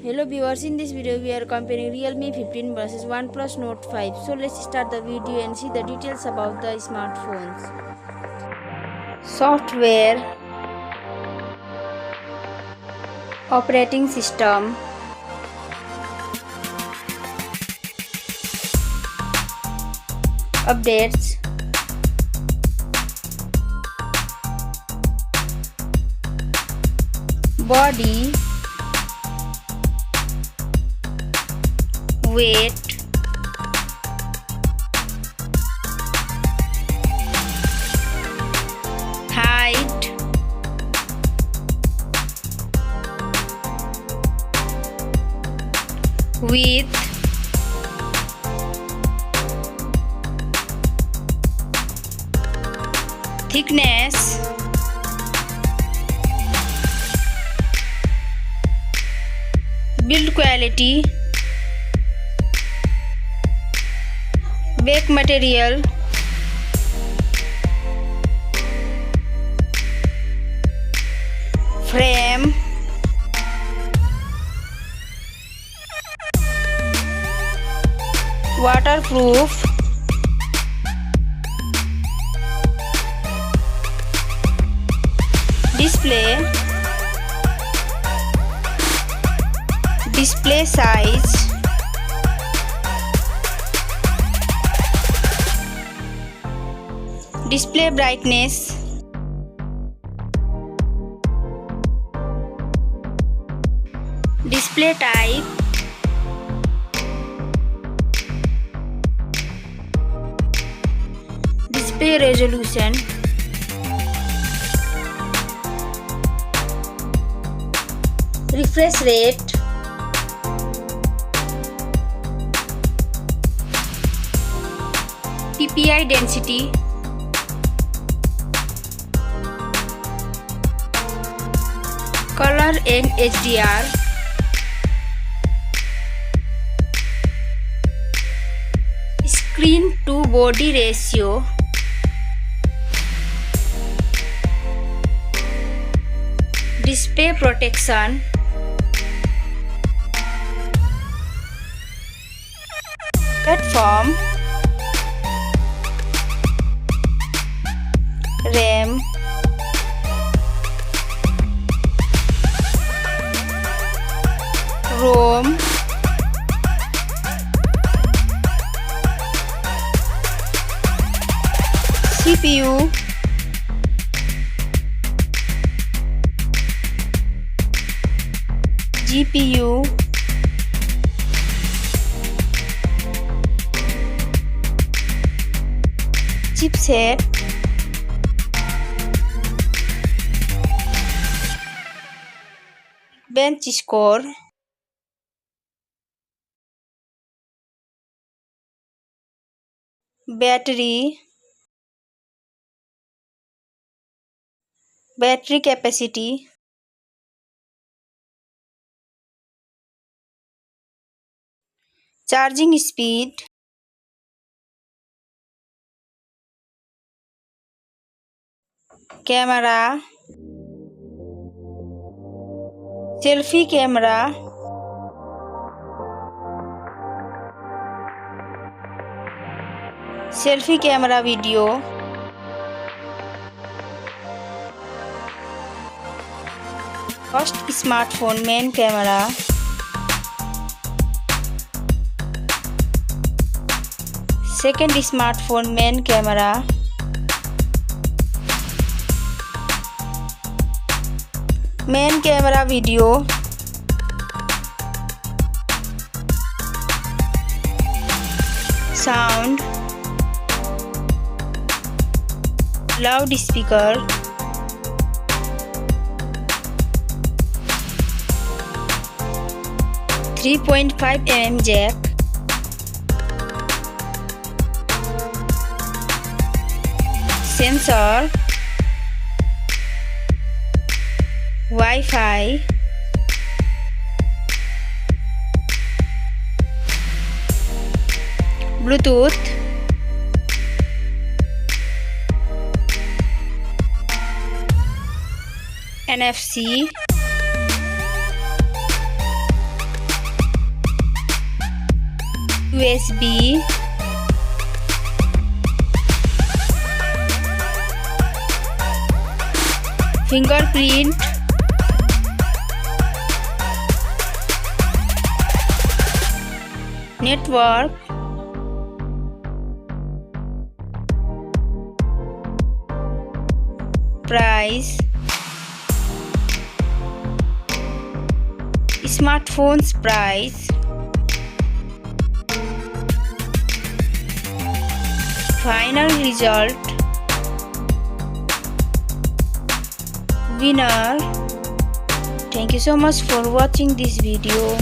Hello viewers, in this video we are comparing Realme 15 versus OnePlus Nord 5. So let's start the video and see the details about the smartphones. Software, operating system, updates, body, weight, height, width, thickness, build quality, back material, frame, waterproof, display size, display brightness, display type, display resolution, refresh rate, PPI density, color and HDR, screen to body ratio, display protection, platform, RAM, ROM, CPU, GPU, chipset, bench score, battery capacity, charging speed, camera, selfie camera, video, first smartphone main camera, second smartphone main camera, main camera video, sound, loudspeaker, .5mm jack, sensor, Wi-Fi, Bluetooth, NFC, USB, fingerprint, network, price, smartphone's price, final result, winner. Thank you so much for watching this video.